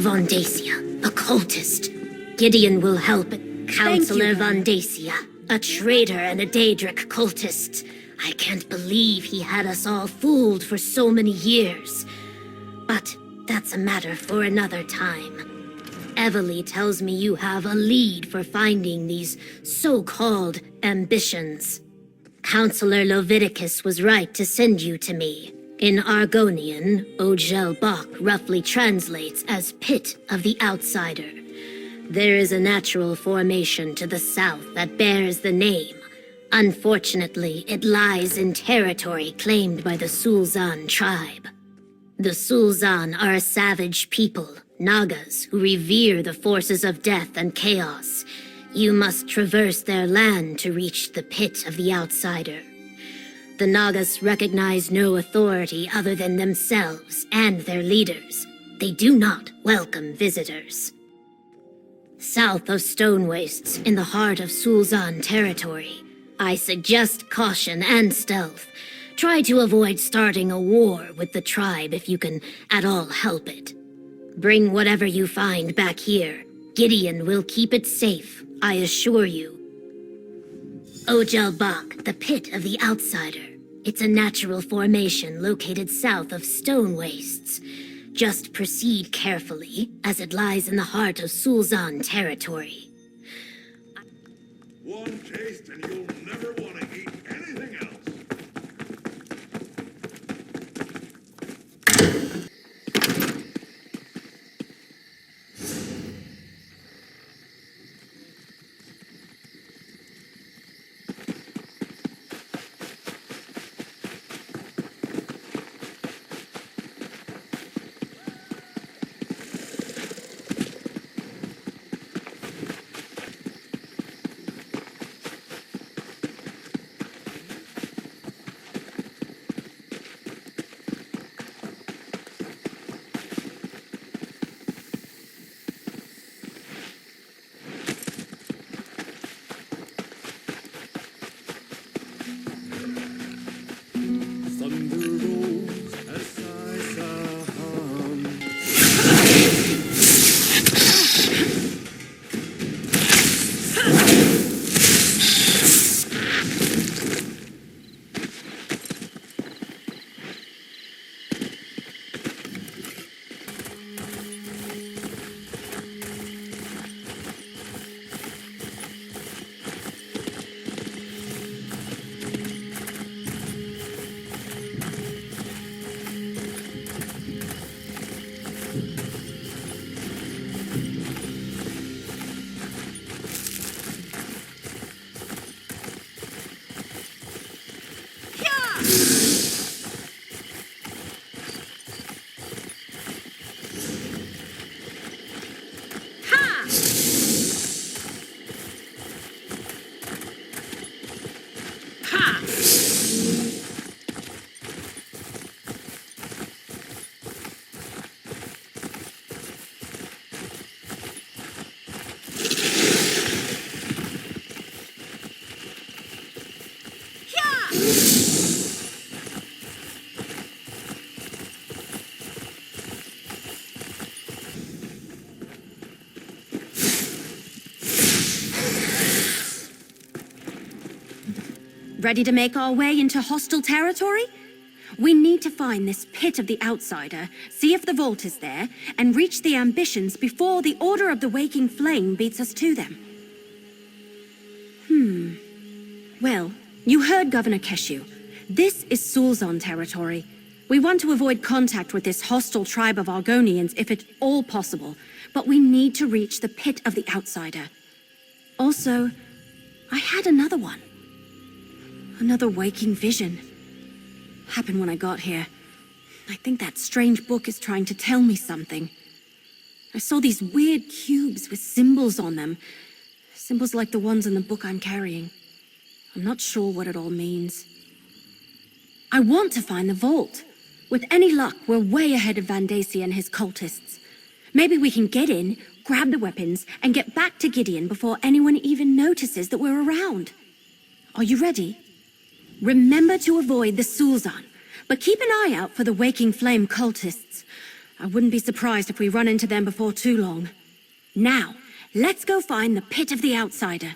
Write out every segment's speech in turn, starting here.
Von Dacia, a cultist. Gideon will help. Counselor Von Dacia, a traitor and a Daedric cultist. I can't believe he had us all fooled for so many years. But that's a matter for another time. Evely tells me you have a lead for finding these so-called ambitions. Counselor Leviticus was right to send you to me. In Argonian, Ogel Bach roughly translates as Pit of the Outsider. There is a natural formation to the south that bears the name. Unfortunately, it lies in territory claimed by the Sulzan tribe. The Sulzan are a savage people, Nagas, who revere the forces of death and chaos. You must traverse their land to reach the Pit of the Outsider. The Nagas recognize no authority other than themselves and their leaders. They do not welcome visitors. South of Stone Wastes, in the heart of Sulzan territory, I suggest caution and stealth. Try to avoid starting a war with the tribe if you can at all help it. Bring whatever you find back here. Gideon will keep it safe, I assure you. Ogel Bach, the Pit of the Outsider. It's a natural formation located south of Stone Wastes. Just proceed carefully, as it lies in the heart of Sulzan territory. One taste and you'll never want to eat anything else. Ready to make our way into hostile territory? We need to find this Pit of the Outsider, see if the vault is there, and reach the ambitions before the Order of the Waking Flame beats us to them. Well, you heard Governor Keshu. This is Sulzan territory. We want to avoid contact with this hostile tribe of Argonians if at all possible, but we need to reach the Pit of the Outsider. Also, I had another one. Another waking vision. Happened when I got here. I think that strange book is trying to tell me something. I saw these weird cubes with symbols on them. Symbols like the ones in the book I'm carrying. I'm not sure what it all means. I want to find the vault. With any luck, we're way ahead of Van Dacia and his cultists. Maybe we can get in, grab the weapons, and get back to Gideon before anyone even notices that we're around. Are you ready? Remember to avoid the Sulzan, but keep an eye out for the Waking Flame cultists. I wouldn't be surprised if we run into them before too long. Now, let's go find the Pit of the Outsider.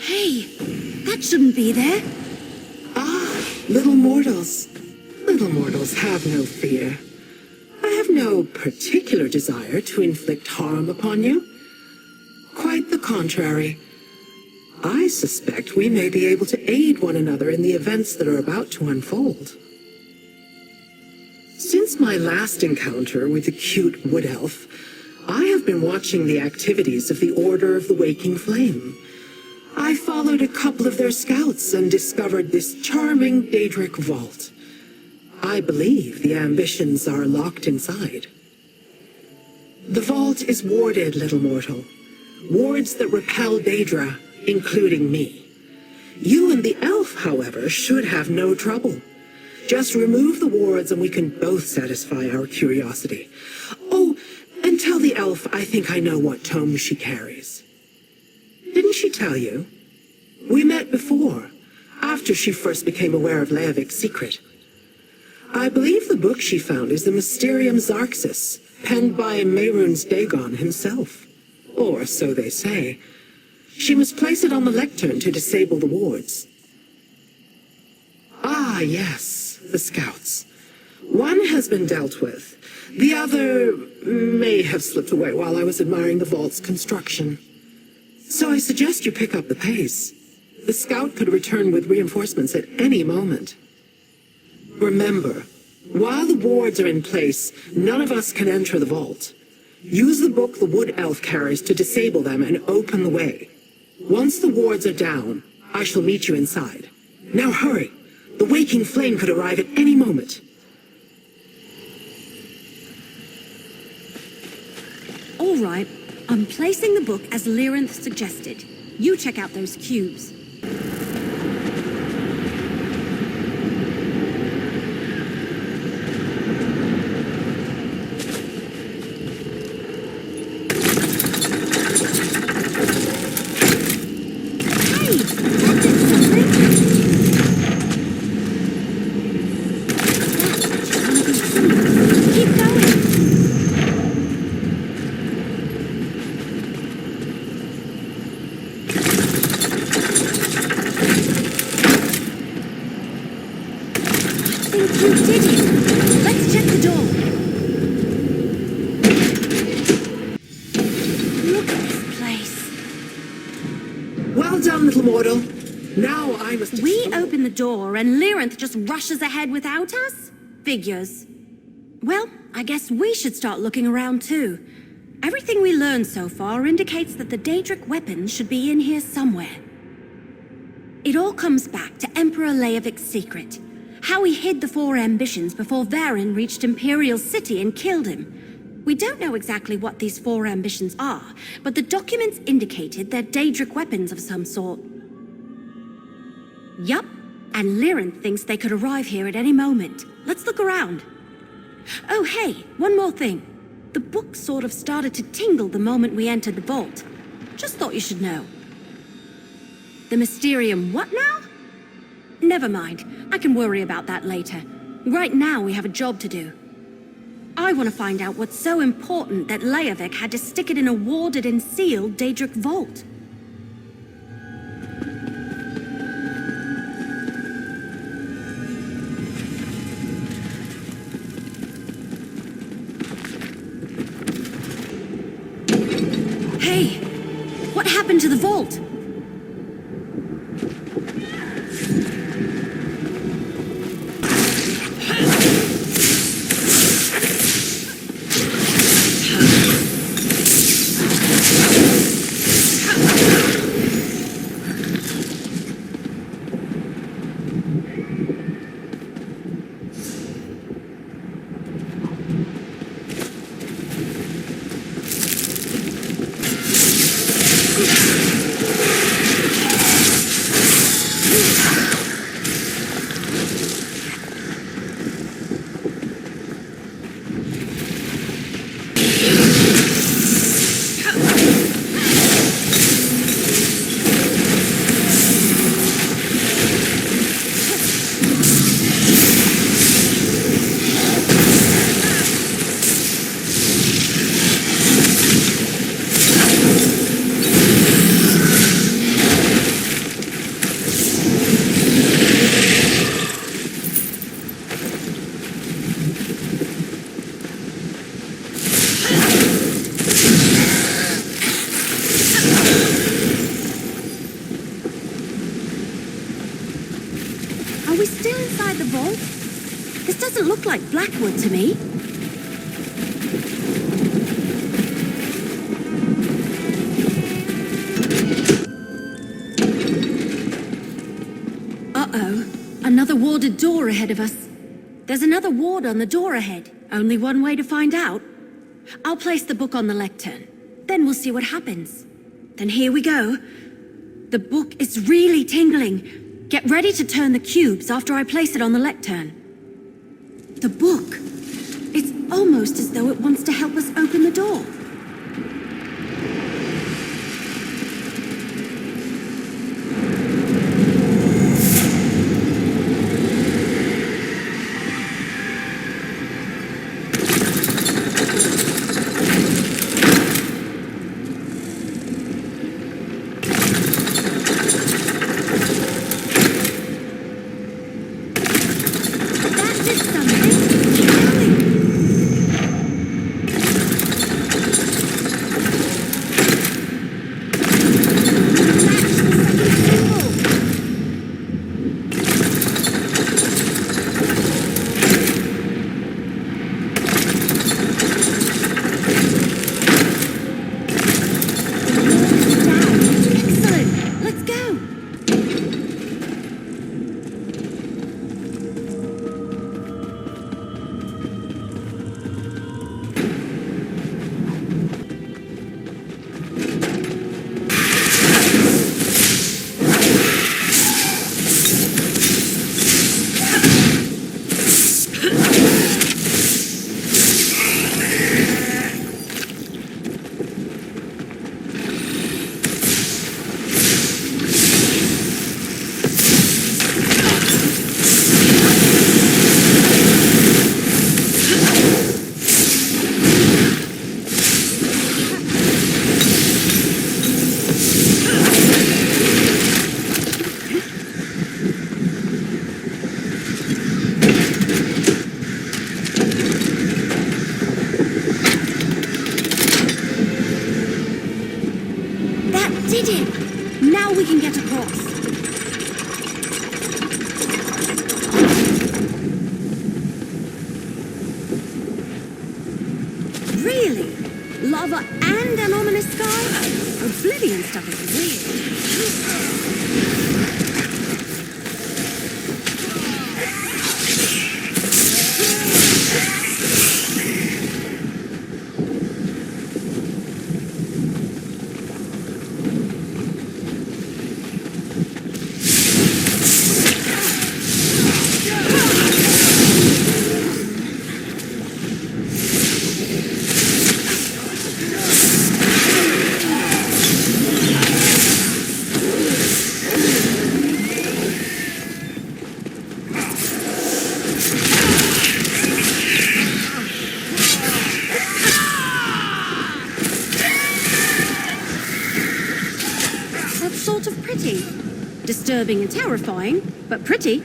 Hey, that shouldn't be there. Ah, little mortals. Little mortals have no fear. I have no particular desire to inflict harm upon you. Quite the contrary. I suspect we may be able to aid one another in the events that are about to unfold. Since my last encounter with the cute wood elf, I have been watching the activities of the Order of the Waking Flame. I followed a couple of their scouts and discovered this charming Daedric vault. I believe the ambitions are locked inside. The vault is warded, little mortal. Wards that repel Daedra, including me. You and the elf, however, should have no trouble. Just remove the wards and we can both satisfy our curiosity. Oh, and tell the elf I think I know what tome she carries. Didn't she tell you? We met before, after she first became aware of Leovik's secret. I believe the book she found is the Mysterium Xarxis, penned by Mehrunes Dagon himself. Or so they say. She must place it on the lectern to disable the wards. Ah, yes, the scouts. One has been dealt with. The other may have slipped away while I was admiring the vault's construction. So I suggest you pick up the pace. The scout could return with reinforcements at any moment. Remember, while the wards are in place, none of us can enter the vault. Use the book the wood elf carries to disable them and open the way. Once the wards are down, I shall meet you inside. Now hurry! The waking flame could arrive at any moment. All right, I'm placing the book as Lyrinth suggested. You check out those cubes. Door and Lyrinth just rushes ahead without us? Figures. Well, I guess we should start looking around too. Everything we learned so far indicates that the Daedric weapons should be in here somewhere. It all comes back to Emperor Leovik's secret. How he hid the four ambitions before Varen reached Imperial City and killed him. We don't know exactly what these four ambitions are, but the documents indicated they're Daedric weapons of some sort. Yup. And Lyrinth thinks they could arrive here at any moment. Let's look around. Oh, hey, one more thing. The book sort of started to tingle the moment we entered the vault. Just thought you should know. The Mysterium what now? Never mind. I can worry about that later. Right now we have a job to do. I want to find out what's so important that Leovik had to stick it in a warded and sealed Daedric vault. Hey, what happened to the vault? inside the vault? This doesn't look like Blackwood to me. Uh-oh. Another warded door ahead of us. There's another ward on the door ahead. Only one way to find out. I'll place the book on the lectern. Then we'll see what happens. Then here we go. The book is really tingling. Get ready to turn the cubes after I place it on the lectern. The book. It's almost as though it wants to help us open the door. Did it! Now we can get across. Really? Lava and an ominous sky? Oblivion stuff is weird. Sort of pretty. Disturbing and terrifying, but pretty.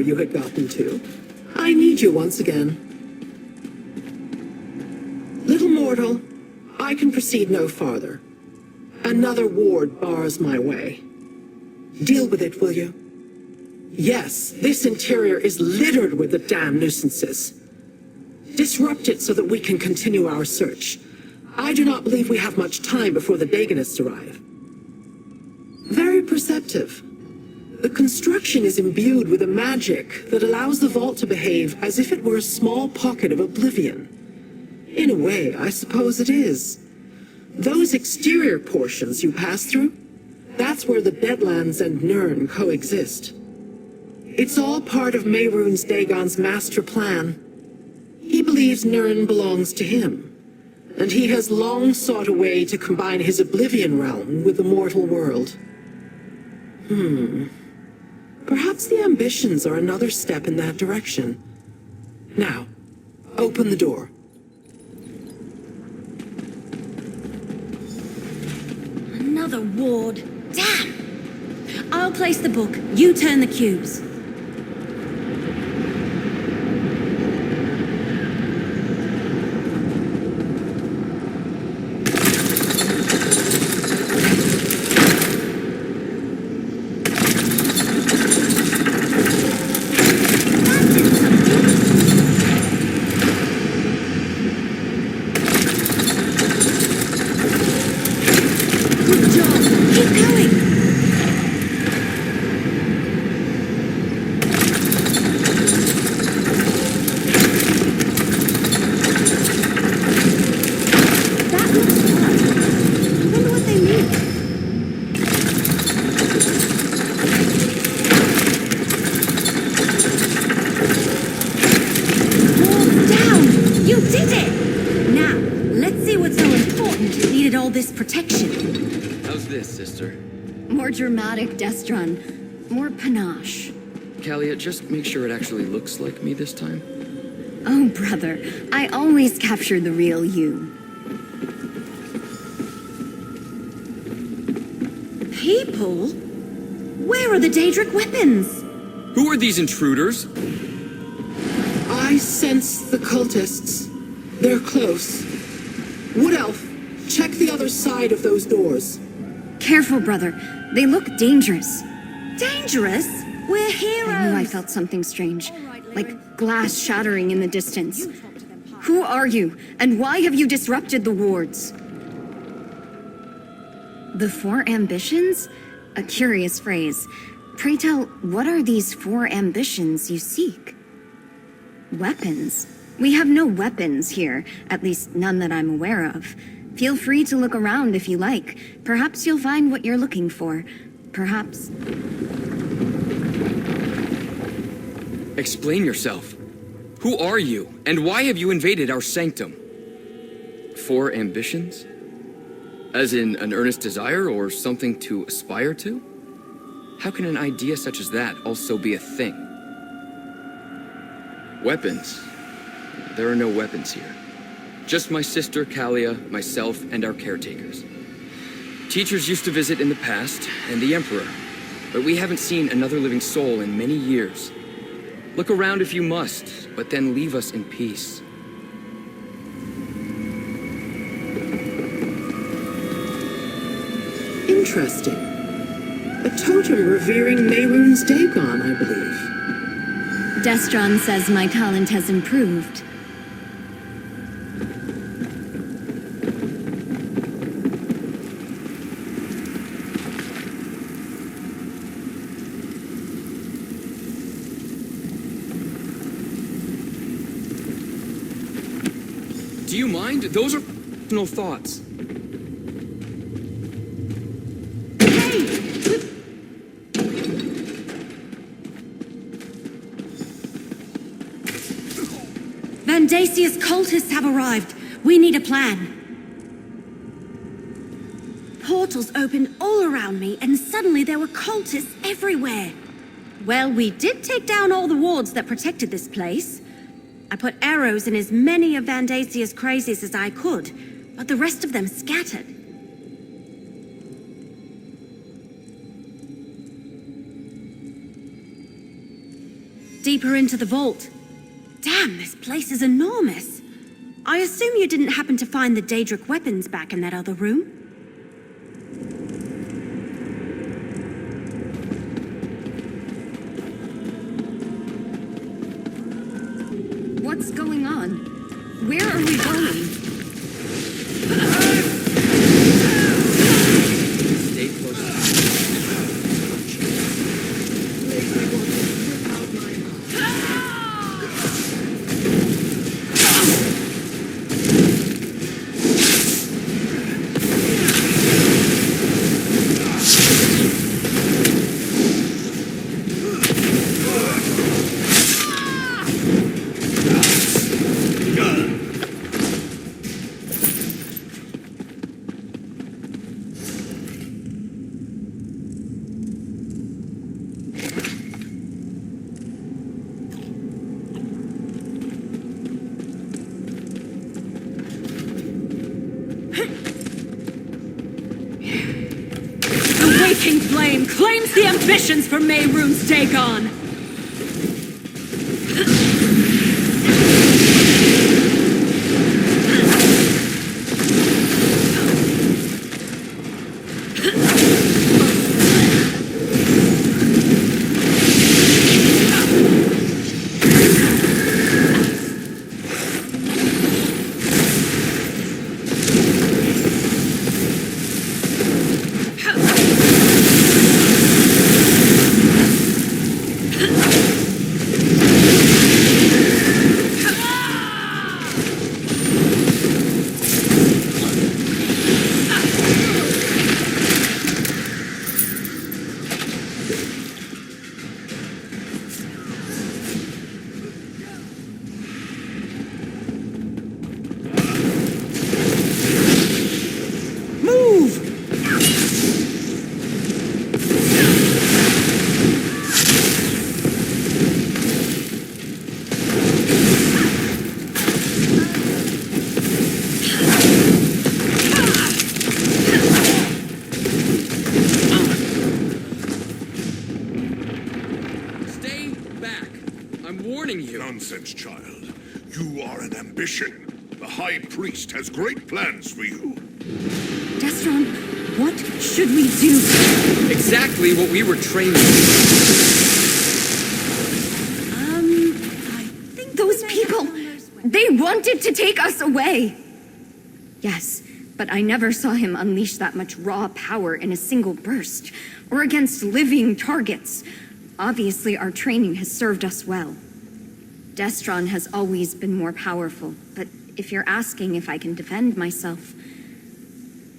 you had gotten to. I need you once again. Little mortal, I can proceed no farther. Another ward bars my way. Deal with it, will you? Yes, this interior is littered with the damn nuisances. Disrupt it so that we can continue our search. I do not believe we have much time before the Dagonists arrive. Very perceptive. The construction is imbued with a magic that allows the vault to behave as if it were a small pocket of oblivion. In a way, I suppose it is. Those exterior portions you pass through, that's where the Deadlands and Nirn coexist. It's all part of Mehrunes Dagon's master plan. He believes Nirn belongs to him, and he has long sought a way to combine his Oblivion realm with the mortal world. Perhaps the ambitions are another step in that direction. Now, open the door. Another ward. Damn! I'll place the book. You turn the cubes. More dramatic, Destron. More panache. Kalia, just make sure it actually looks like me this time. Oh, brother. I always capture the real you. People? Where are the Daedric weapons? Who are these intruders? I sense the cultists. They're close. Wood Elf, check the other side of those doors. Careful, brother. They look dangerous. Dangerous? We're heroes! I knew I felt something strange. Like glass shattering in the distance. Who are you? And why have you disrupted the wards? The four ambitions? A curious phrase. Pray tell, what are these four ambitions you seek? Weapons? We have no weapons here, at least none that I'm aware of. Feel free to look around if you like. Perhaps you'll find what you're looking for. Perhaps... Explain yourself. Who are you, and why have you invaded our sanctum? Four ambitions? As in an earnest desire or something to aspire to? How can an idea such as that also be a thing? Weapons? There are no weapons here. Just my sister, Kalia, myself, and our caretakers. Teachers used to visit in the past, and the Emperor, but we haven't seen another living soul in many years. Look around if you must, but then leave us in peace. Interesting. A totem revering Mehrunes Dagon, I believe. Destron says my talent has improved. Do you mind? Those are personal thoughts. Vandasia's cultists have arrived. We need a plan. Portals opened all around me, and suddenly there were cultists everywhere. Well, we did take down all the wards that protected this place. I put arrows in as many of Vandasia's crazies as I could, but the rest of them scattered. deeper into the vault. Damn, this place is enormous. I assume you didn't happen to find the Daedric weapons back in that other room? What's going on? Where are we going? Stay close to The waking flame claims the ambitions for Mehrunes Dagon! Nonsense, child. You are an ambition. The High Priest has great plans for you. Destron, what should we do? exactly what we were training. I think Those people, they wanted to take us away. Yes, but I never saw him unleash that much raw power in a single burst, or against living targets. Obviously, our training has served us well. Destron has always been more powerful, but if you're asking if I can defend myself,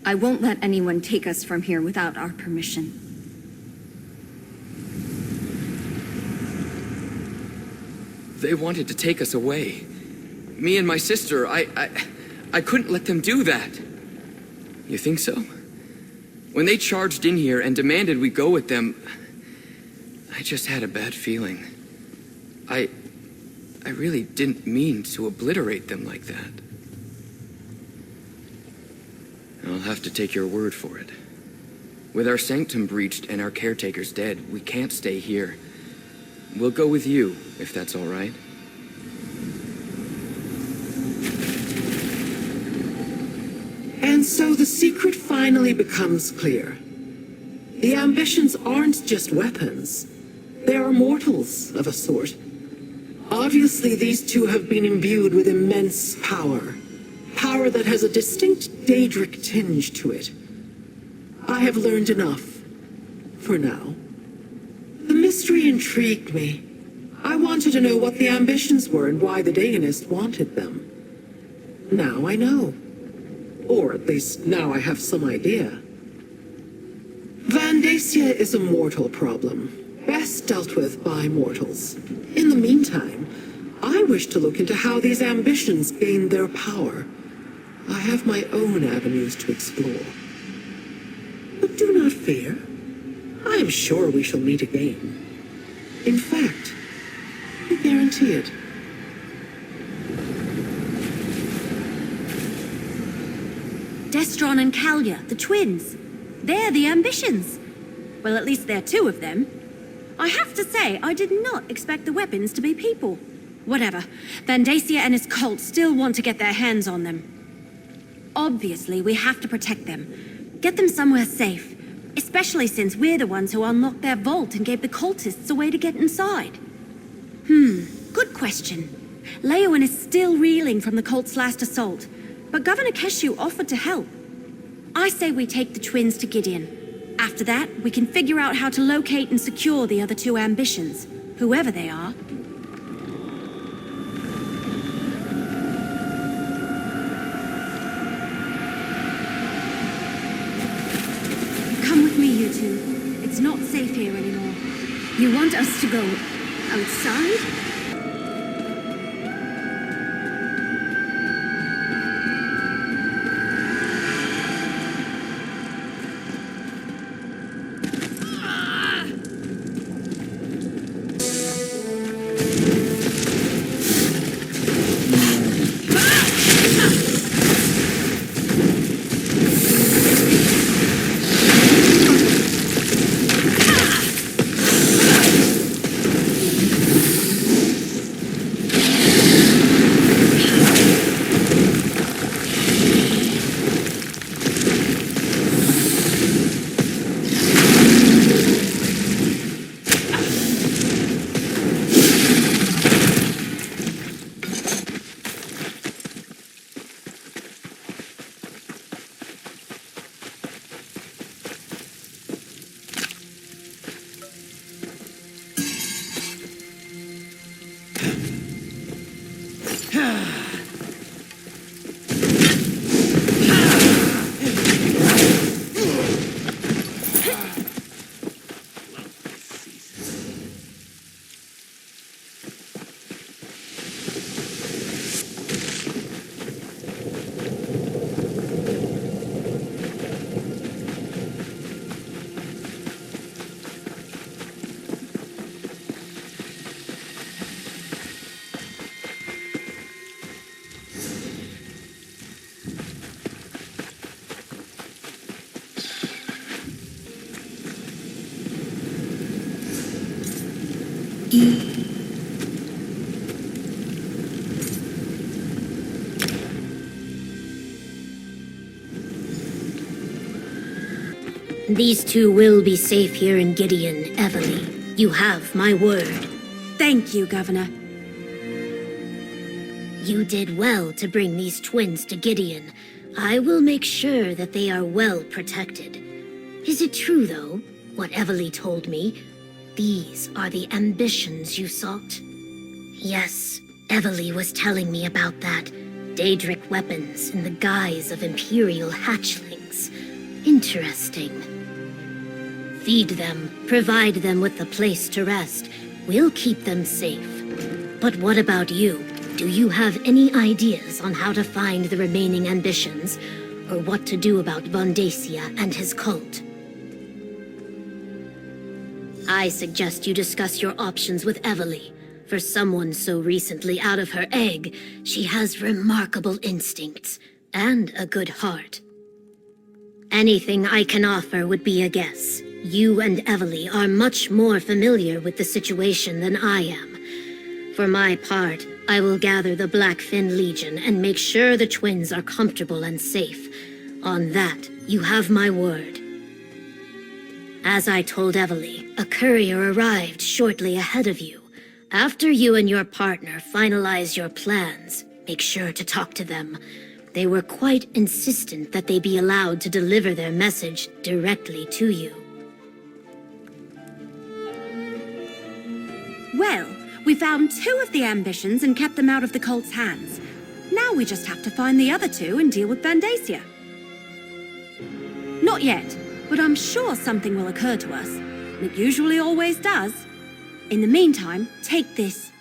I won't let anyone take us from here without our permission. They wanted to take us away. Me and my sister, I couldn't let them do that. You think so? When they charged in here and demanded we go with them, I just had a bad feeling. I really didn't mean to obliterate them like that. I'll have to take your word for it. With our sanctum breached and our caretakers dead, we can't stay here. We'll go with you, if that's all right. And so the secret finally becomes clear. The ambitions aren't just weapons. They are mortals of a sort. Obviously, these two have been imbued with immense power. Power that has a distinct Daedric tinge to it. I have learned enough. For now. The mystery intrigued me. I wanted to know what the ambitions were and why the Dagonist wanted them. Now I know. Or at least now I have some idea. Vandacia is a mortal problem. Best dealt with by mortals. In the meantime, I wish to look into how these ambitions gain their power. I have my own avenues to explore. But do not fear. I am sure we shall meet again. In fact, I guarantee it. Destron and Kalia, the twins. They're the ambitions. Well, at least there are two of them. I have to say, I did not expect the weapons to be people. Whatever. Vandacia and his cult still want to get their hands on them. Obviously, we have to protect them. Get them somewhere safe. Especially since we're the ones who unlocked their vault and gave the cultists a way to get inside. Good question. Leowin is still reeling from the cult's last assault, but Governor Keshu offered to help. I say we take the twins to Gideon. After that, we can figure out how to locate and secure the other two ambitions, whoever they are. Come with me, you two. It's not safe here anymore. You want us to go outside? These two will be safe here in Gideon, Evely. You have my word. Thank you, Governor. You did well to bring these twins to Gideon. I will make sure that they are well protected. Is it true, though, what Evely told me? These are the ambitions you sought? Yes, Evely was telling me about that. Daedric weapons in the guise of Imperial hatchlings. Interesting. Feed them, provide them with a place to rest. We'll keep them safe. But what about you? Do you have any ideas on how to find the remaining ambitions? Or what to do about Vandacia and his cult? I suggest you discuss your options with Evely. For someone so recently out of her egg, she has remarkable instincts and a good heart. Anything I can offer would be a guess. You and Evely are much more familiar with the situation than I am. For my part, I will gather the Blackfin Legion and make sure the twins are comfortable and safe. On that, you have my word. As I told Evely, a courier arrived shortly ahead of you. After you and your partner finalize your plans, make sure to talk to them. They were quite insistent that they be allowed to deliver their message directly to you. Well, we found two of the ambitions and kept them out of the cult's hands. Now we just have to find the other two and deal with Vandacia. Not yet, but I'm sure something will occur to us. It usually always does. In the meantime, take this.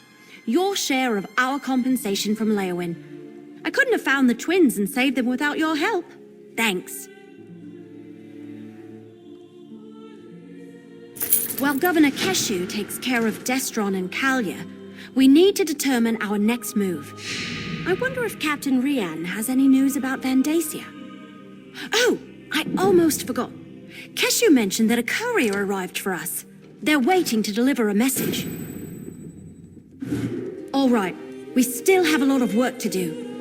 Your share of our compensation from Leowin. I couldn't have found the twins and saved them without your help. Thanks. While Governor Keshu takes care of Destron and Kalia, we need to determine our next move. I wonder if Captain Rian has any news about Vandacia. Oh, I almost forgot. Keshu mentioned that a courier arrived for us. They're waiting to deliver a message. All right, we still have a lot of work to do.